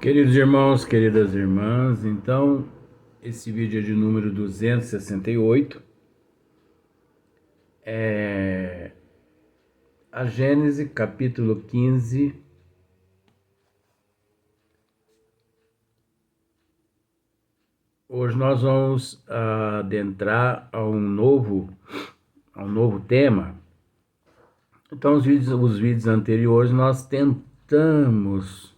Queridos irmãos, queridas irmãs, então esse vídeo é de número 268, a Gênesis capítulo 15. Hoje nós vamos adentrar a um novo tema. Então os vídeos anteriores nós tentamos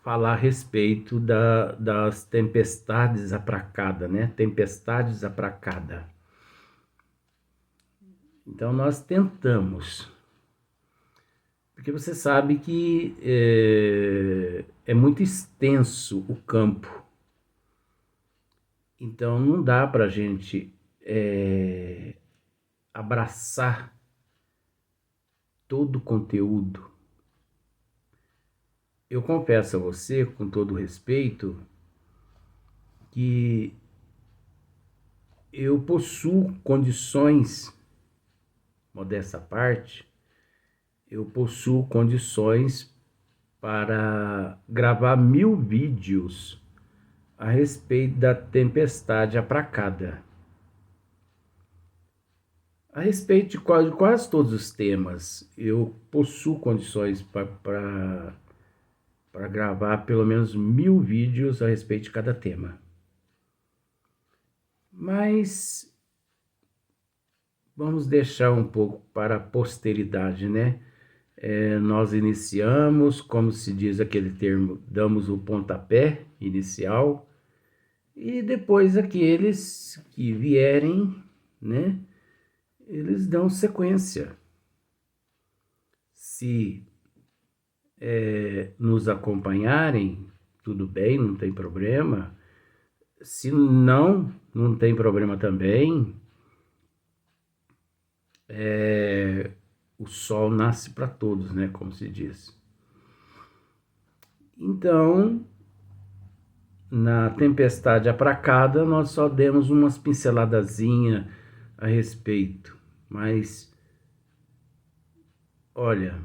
falar a respeito das tempestades apracada, né? Tempestades apracada. Então nós tentamos, porque você sabe que é muito extenso o campo. Então não dá para a gente abraçar todo o conteúdo. Eu confesso a você, com todo respeito, que eu possuo condições, modesta parte, eu possuo condições para gravar 1000 vídeos a respeito da tempestade apracada. A respeito de quase todos os temas, eu possuo condições para gravar pelo menos 1000 vídeos a respeito de cada tema. Mas vamos deixar um pouco para a posteridade, né? Nós iniciamos, como se diz aquele termo, damos o pontapé inicial, e depois aqueles que vierem, né, eles dão sequência. Se nos acompanharem, tudo bem, não tem problema. Se não tem problema também. O sol nasce para todos, né, como se diz. Então, na tempestade apracada, nós só demos umas pinceladazinhas a respeito. Mas, olha,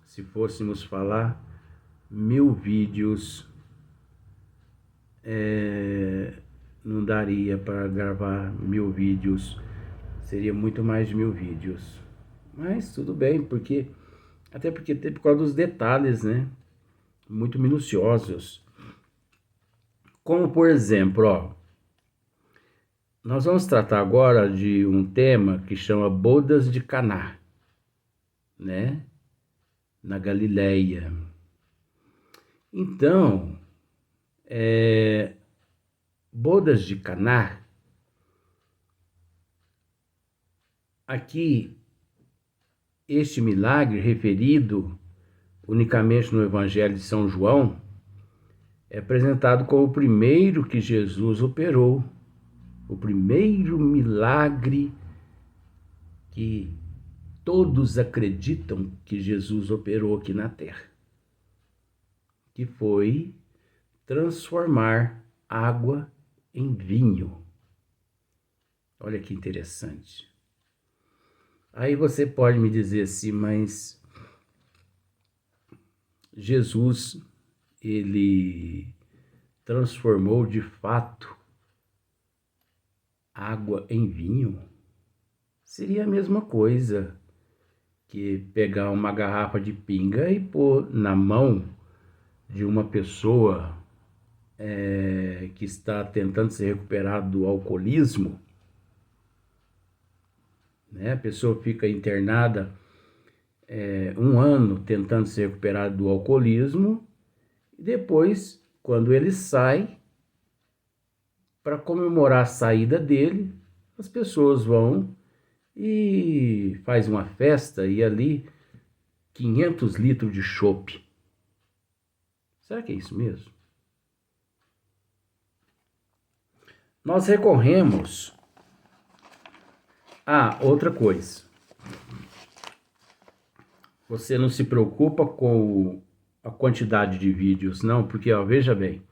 se fôssemos falar 1000 vídeos, não daria para gravar 1000 vídeos. Seria muito mais de 1000 vídeos. Mas tudo bem, até porque por causa dos detalhes, né? Muito minuciosos. Como, por exemplo, nós vamos tratar agora de um tema que chama Bodas de Caná, né? Na Galileia. Então, Bodas de Caná, aqui, este milagre referido unicamente no Evangelho de São João, é apresentado como o primeiro que Jesus operou, o primeiro milagre que todos acreditam que Jesus operou aqui na Terra, que foi transformar água em vinho. Olha que interessante. Aí você pode me dizer assim, mas Jesus, ele transformou de fato água em vinho? Seria a mesma coisa que pegar uma garrafa de pinga e pôr na mão de uma pessoa que está tentando se recuperar do alcoolismo, né? A pessoa fica internada 1 ano tentando se recuperar do alcoolismo, e depois, quando ele sai, para comemorar a saída dele, as pessoas vão e faz uma festa, e ali 500 litros de chopp. Será que é isso mesmo? Nós recorremos a outra coisa. Você não se preocupa com a quantidade de vídeos, não, porque, veja bem,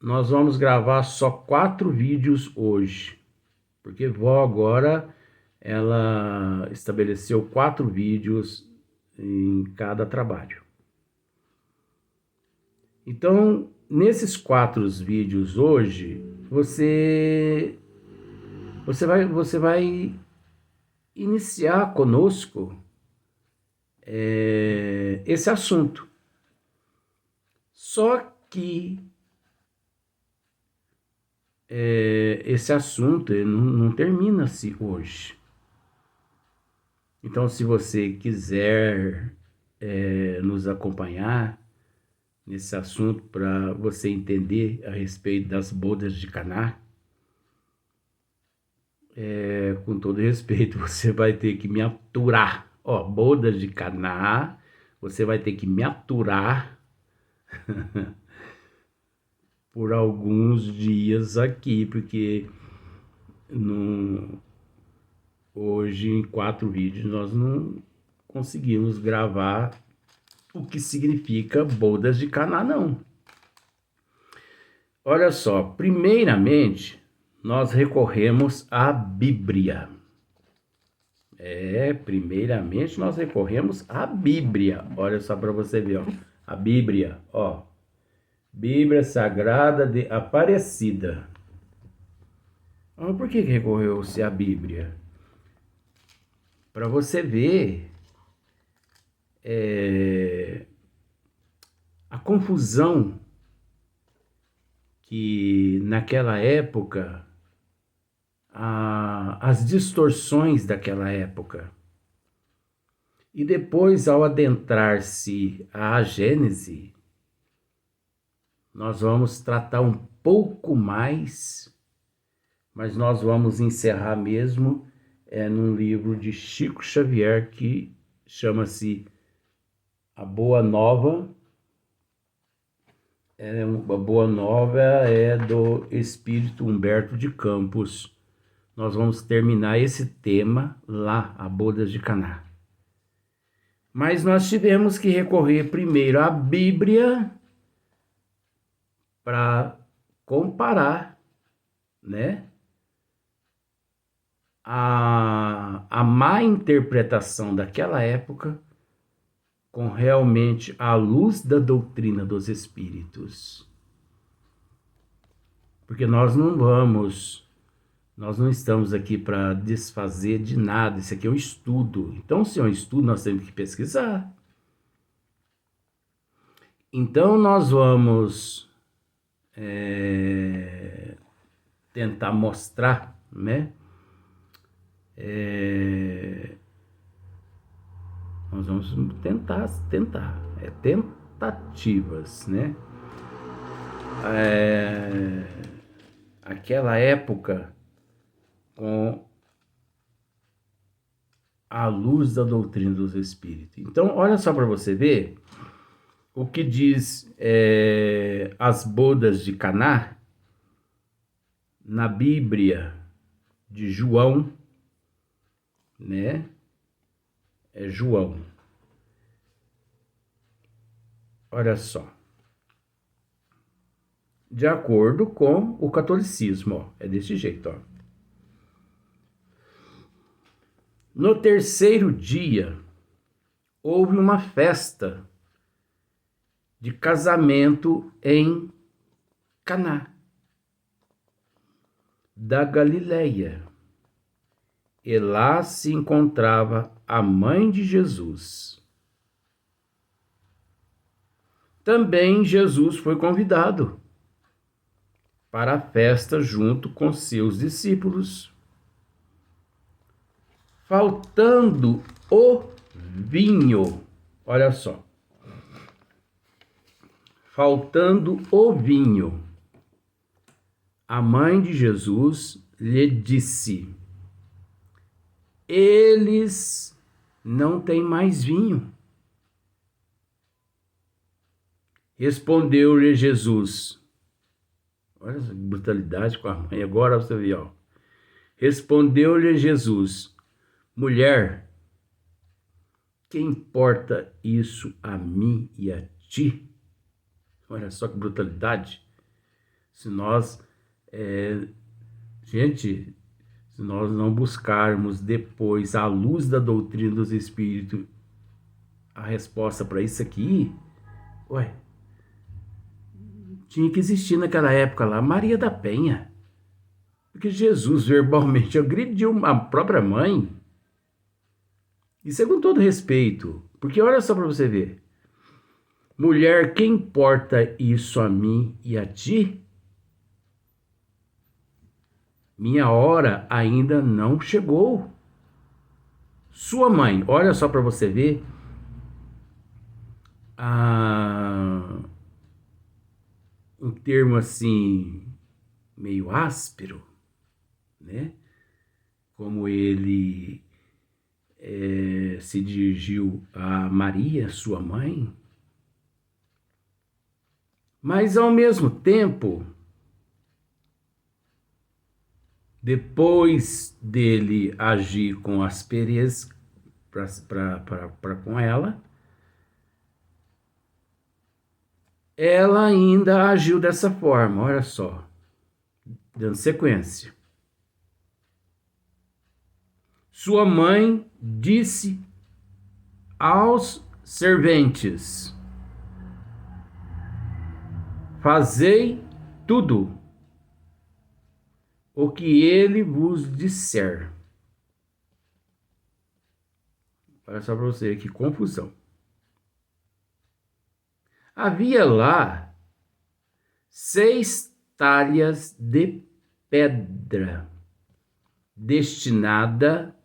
nós vamos gravar só 4 vídeos hoje, porque vó agora, ela estabeleceu 4 vídeos em cada trabalho. Então, nesses 4 vídeos hoje, você vai iniciar conosco esse assunto. Só que esse assunto não termina-se hoje. Então, se você quiser nos acompanhar nesse assunto para você entender a respeito das bodas de Caná, com todo respeito, você vai ter que me aturar. Ó, bodas de Caná, você vai ter que me aturar por alguns dias aqui, porque hoje em 4 vídeos nós não conseguimos gravar o que significa bodas de Caná, não. Olha só, primeiramente nós recorremos à Bíblia. Primeiramente nós recorremos à Bíblia. Olha só para você ver, ó. A Bíblia, ó. Bíblia Sagrada de Aparecida. Por que recorreu-se à Bíblia? Para você ver a confusão que naquela época, as distorções daquela época. E depois, ao adentrar-se à Gênese, nós vamos tratar um pouco mais, mas nós vamos encerrar mesmo num livro de Chico Xavier que chama-se A Boa Nova. A Boa Nova é do Espírito Humberto de Campos. Nós vamos terminar esse tema lá, a Bodas de Caná. Mas nós tivemos que recorrer primeiro à Bíblia para comparar, né, a má interpretação daquela época com realmente a luz da doutrina dos Espíritos. Porque nós não estamos aqui para desfazer de nada, isso aqui é um estudo. Então, se é um estudo, nós temos que pesquisar. Então, nós vamos tentar mostrar, né? Nós vamos tentar, tentativas, né? Aquela época com a luz da doutrina dos Espíritos. Então, olha só para você ver o que diz as bodas de Caná na Bíblia de João, né? É João. Olha só. De acordo com o catolicismo, ó, é desse jeito, ó. No 3º dia, houve uma festa de casamento em Caná da Galileia. E lá se encontrava a mãe de Jesus. Também Jesus foi convidado para a festa junto com seus discípulos. Faltando o vinho, olha só. Faltando o vinho, a mãe de Jesus lhe disse: eles não têm mais vinho. Respondeu-lhe Jesus. Olha essa brutalidade com a mãe. Agora você vê, ó. Respondeu-lhe Jesus: mulher, que importa isso a mim e a ti? Olha só que brutalidade. Se nós, se nós não buscarmos depois a luz da doutrina dos Espíritos a resposta para isso aqui, ué, tinha que existir naquela época lá Maria da Penha. Porque Jesus verbalmente agrediu a própria mãe. Isso é com todo respeito. Porque olha só para você ver. Mulher, que importa isso a mim e a ti? Minha hora ainda não chegou. Sua mãe, olha só para você ver. Um termo assim, meio áspero, né? Como ele se dirigiu a Maria, sua mãe. Mas ao mesmo tempo, depois dele agir com aspereza para com ela ainda agiu dessa forma, olha só, dando sequência. Sua mãe disse aos serventes: fazei tudo o que ele vos disser. Olha só para você, que confusão. Havia lá 6 talhas de pedra destinada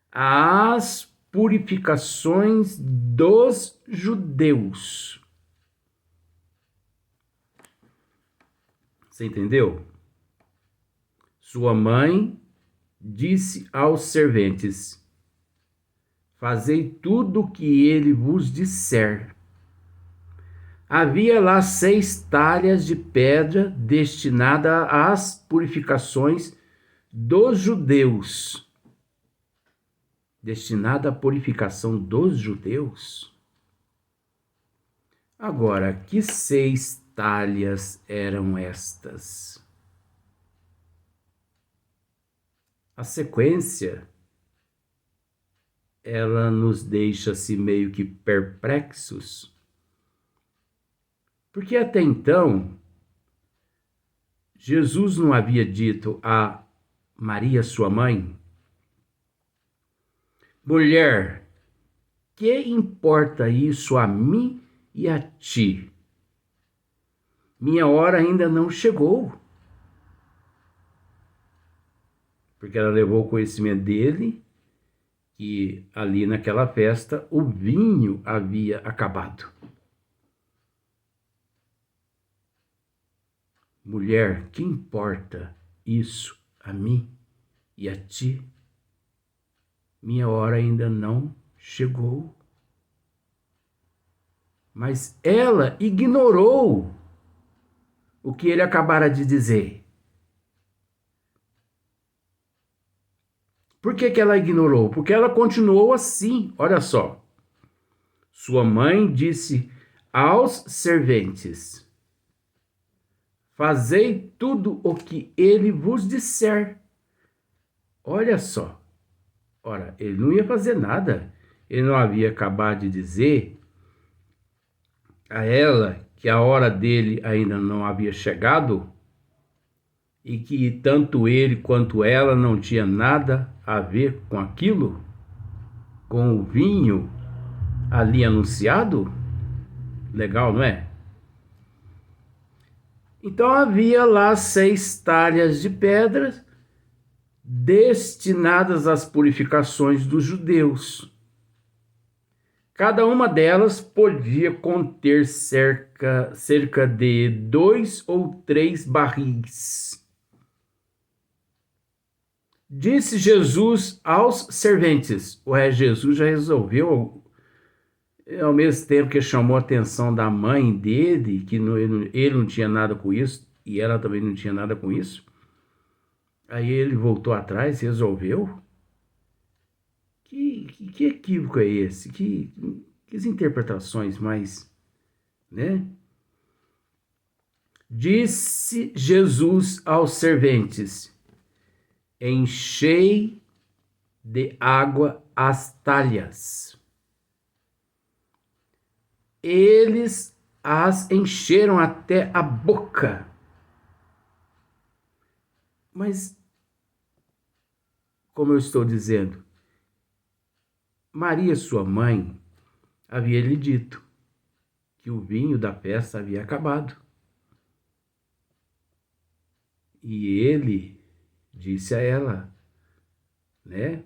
às purificações dos judeus. Você entendeu? Sua mãe disse aos serventes: fazei tudo o que ele vos disser. Havia lá 6 talhas de pedra destinada às purificações dos judeus. Destinada à purificação dos judeus? Agora, que 6 talhas eram estas? A sequência, ela nos deixa assim meio que perplexos. Porque até então, Jesus não havia dito a Maria, sua mãe: mulher, que importa isso a mim e a ti? Minha hora ainda não chegou. Porque ela levou o conhecimento dele que ali naquela festa o vinho havia acabado. Mulher, que importa isso a mim e a ti? Minha hora ainda não chegou. Mas ela ignorou o que ele acabara de dizer. Por que ela ignorou? Porque ela continuou assim, olha só. Sua mãe disse aos serventes: fazei tudo o que ele vos disser. Olha só. Ora, ele não ia fazer nada. Ele não havia acabado de dizer a ela que a hora dele ainda não havia chegado e que tanto ele quanto ela não tinha nada a ver com aquilo, com o vinho ali anunciado? Legal, não é? Então havia lá 6 talhas de pedras destinadas às purificações dos judeus. Cada uma delas podia conter cerca de 2 ou 3 barris. Disse Jesus aos serventes. Jesus já resolveu, ao mesmo tempo que chamou a atenção da mãe dele, que ele não tinha nada com isso, e ela também não tinha nada com isso. Aí ele voltou atrás, resolveu. Que equívoco é esse? Que interpretações mais, né? Disse Jesus aos serventes: enchei de água as talhas. eles as encheram até a boca. Mas, como eu estou dizendo, Maria, sua mãe, havia lhe dito que o vinho da festa havia acabado. E ele disse a ela, né?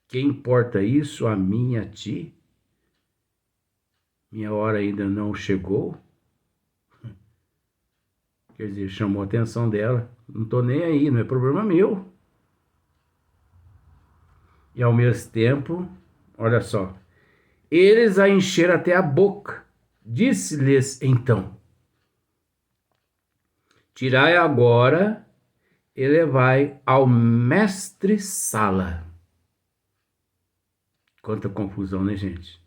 Que importa isso a mim e a ti? Minha hora ainda não chegou. Quer dizer, chamou a atenção dela. Não tô nem aí, não é problema meu. E ao mesmo tempo, olha só, eles a encheram até a boca. Disse-lhes então: tirai agora e levai ao mestre-sala. Quanta confusão, né, gente?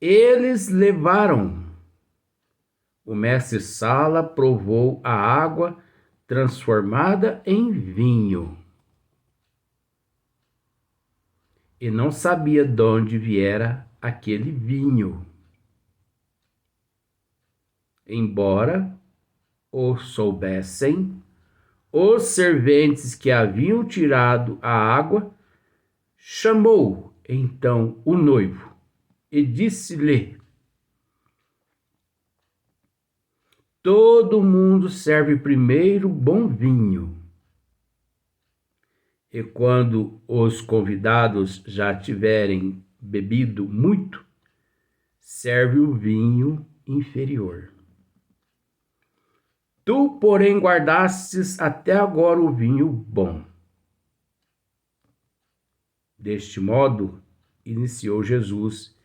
Eles levaram. O mestre-sala provou a água transformada em vinho. E não sabia de onde viera aquele vinho. Embora o soubessem, os serventes que haviam tirado a água, chamou então o noivo e disse-lhe: todo mundo serve primeiro bom vinho. E quando os convidados já tiverem bebido muito, serve o vinho inferior. Tu, porém, guardastes até agora o vinho bom. Deste modo, iniciou Jesus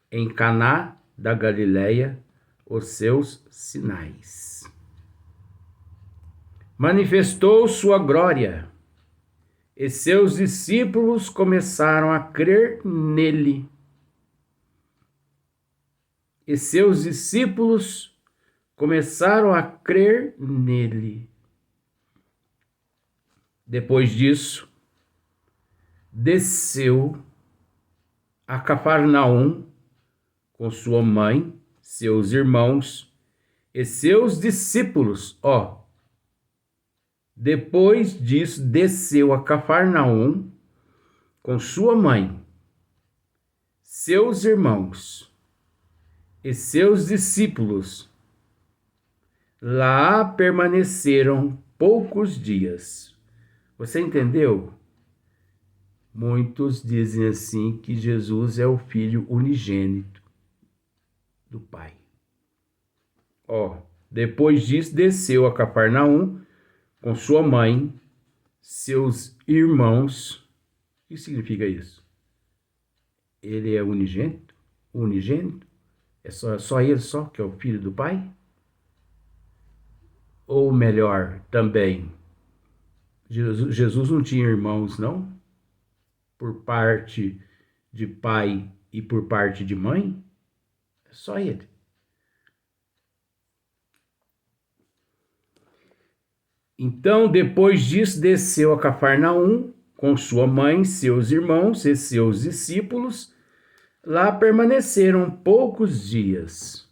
em Caná da Galileia os seus sinais. Manifestou sua glória, e seus discípulos começaram a crer nele. E seus discípulos começaram a crer nele. Depois disso, desceu a Cafarnaum com sua mãe, seus irmãos e seus discípulos. Depois disso, desceu a Cafarnaum com sua mãe, seus irmãos e seus discípulos. Lá permaneceram poucos dias. Você entendeu? Muitos dizem assim que Jesus é o Filho unigênito do Pai. Depois disso, desceu a Cafarnaum com sua mãe, seus irmãos. O que significa isso? Ele é unigênito? Unigênito? É só ele só que é o Filho do Pai? Ou melhor, também, Jesus não tinha irmãos, não? Por parte de pai e por parte de mãe? É só ele. Então, depois disso, desceu a Cafarnaum com sua mãe, seus irmãos e seus discípulos. Lá permaneceram poucos dias.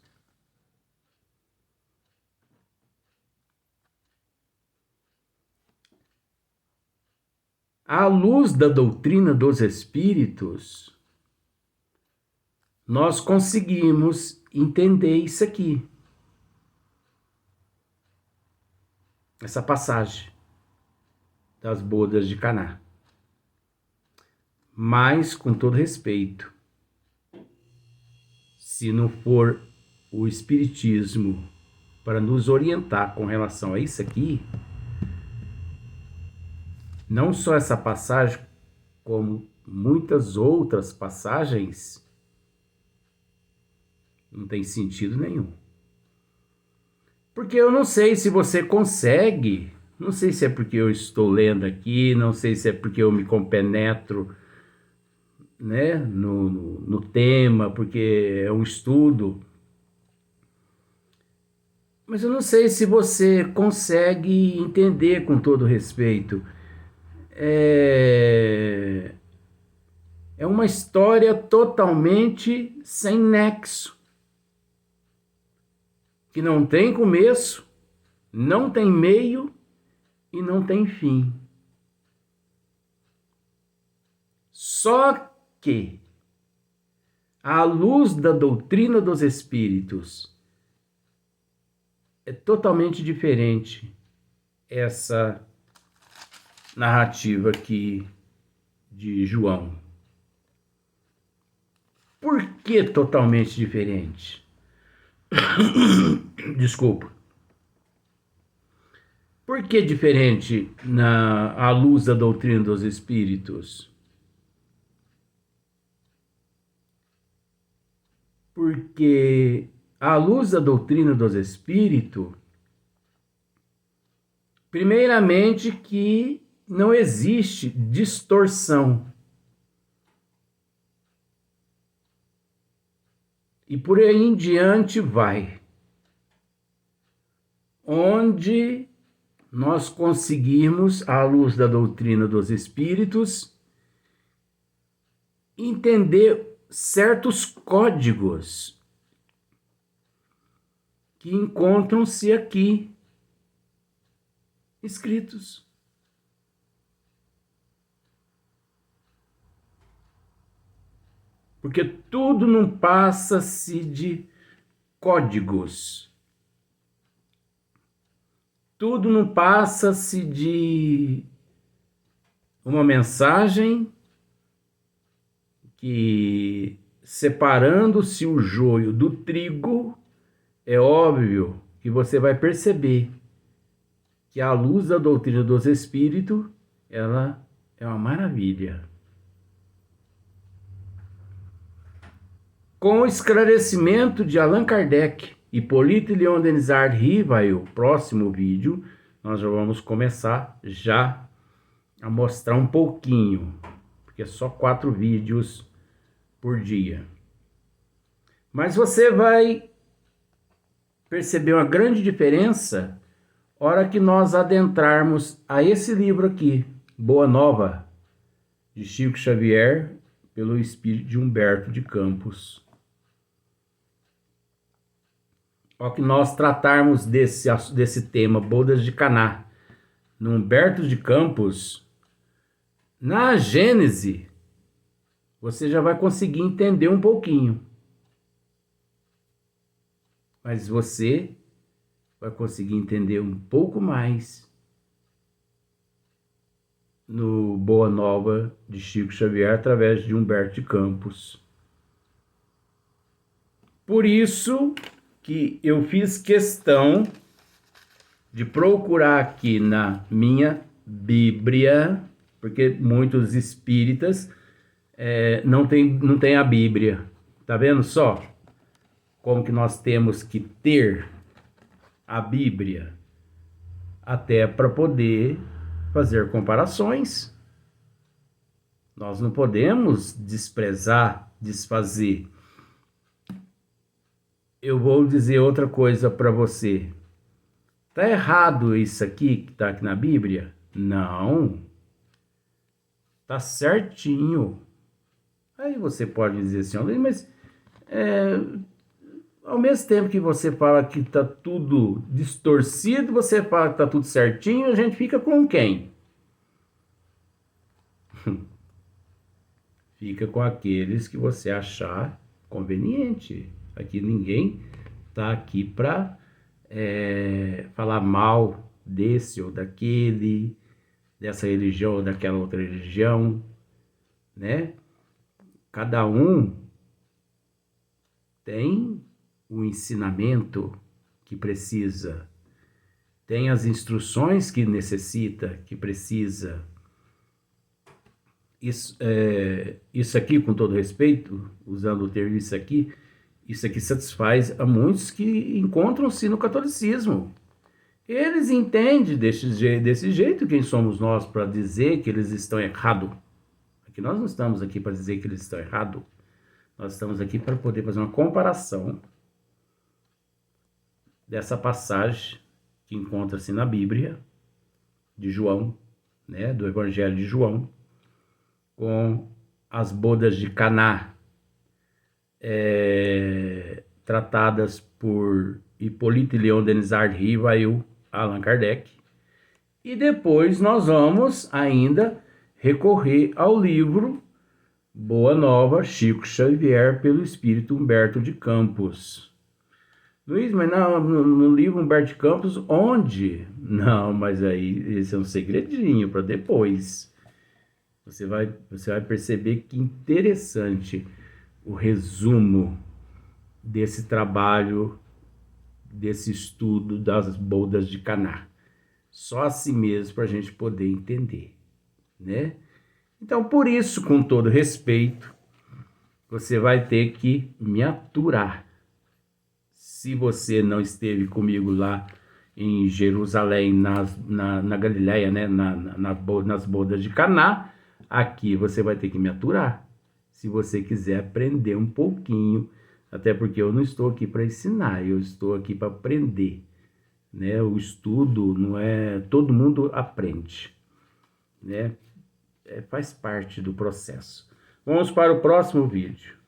À luz da doutrina dos Espíritos, nós conseguimos entender isso aqui. Essa passagem das bodas de Caná. Mas, com todo respeito, se não for o Espiritismo para nos orientar com relação a isso aqui, não só essa passagem, como muitas outras passagens, não tem sentido nenhum. Porque eu não sei se você consegue, não sei se é porque eu estou lendo aqui, não sei se é porque eu me compenetro, né, no tema, porque é um estudo. Mas eu não sei se você consegue entender com todo respeito. É é uma história totalmente sem nexo, que não tem começo, não tem meio e não tem fim. Só que, à luz da doutrina dos espíritos, é totalmente diferente essa narrativa aqui de João. Por que totalmente diferente? Desculpa. Por que diferente à luz da doutrina dos espíritos? Porque à luz da doutrina dos espíritos, primeiramente que não existe distorção. E por aí em diante vai. Onde nós conseguimos, à luz da doutrina dos espíritos, entender certos códigos que encontram-se aqui escritos. Porque tudo não passa-se de códigos. Tudo não passa-se de uma mensagem que, separando-se o joio do trigo, é óbvio que você vai perceber que a luz da doutrina dos espíritos, ela é uma maravilha. Com o esclarecimento de Allan Kardec, Hippolyte Léon Denisard Rivail, o próximo vídeo, nós já vamos começar já a mostrar um pouquinho, porque é só 4 vídeos por dia. Mas você vai perceber uma grande diferença na hora que nós adentrarmos a esse livro aqui, Boa Nova, de Chico Xavier, pelo espírito de Humberto de Campos. Ao que nós tratarmos desse tema, Bodas de Caná, no Humberto de Campos, na Gênese, você já vai conseguir entender um pouquinho. Mas você vai conseguir entender um pouco mais no Boa Nova de Chico Xavier, através de Humberto de Campos. Por isso que eu fiz questão de procurar aqui na minha Bíblia, porque muitos espíritas não tem a Bíblia. Tá vendo só como que nós temos que ter a Bíblia até para poder fazer comparações? Nós não podemos desprezar, desfazer. Eu vou dizer outra coisa para você. Tá errado isso aqui que tá aqui na Bíblia? Não. Tá certinho. Aí você pode dizer assim, mas ao mesmo tempo que você fala que tá tudo distorcido, você fala que tá tudo certinho, a gente fica com quem? Fica com aqueles que você achar conveniente. Aqui ninguém tá aqui para falar mal desse ou daquele, dessa religião ou daquela outra religião, né? Cada um tem o ensinamento que precisa, tem as instruções que necessita, que precisa. Isso aqui, com todo respeito, usando o termo isso aqui satisfaz a muitos que encontram-se no catolicismo. Eles entendem desse jeito quem somos nós para dizer que eles estão errados. Aqui nós não estamos aqui para dizer que eles estão errados. Nós estamos aqui para poder fazer uma comparação dessa passagem que encontra-se na Bíblia de João, né, do Evangelho de João, com as bodas de Caná, tratadas por Hippolyte Léon Denis Riva e o Allan Kardec. E depois nós vamos ainda recorrer ao livro Boa Nova, Chico Xavier, pelo Espírito Humberto de Campos. Luiz, mas no livro Humberto de Campos, onde? Não, mas aí esse é um segredinho para depois. Você vai perceber que interessante o resumo desse trabalho, desse estudo das bodas de Caná. Só assim mesmo para a gente poder entender, né? Então, por isso, com todo respeito, você vai ter que me aturar. Se você não esteve comigo lá em Jerusalém, na Galileia, né? nas bodas de Caná, aqui você vai ter que me aturar. Se você quiser aprender um pouquinho, até porque eu não estou aqui para ensinar, eu estou aqui para aprender, né? O estudo não é... todo mundo aprende, né? Faz parte do processo. Vamos para o próximo vídeo.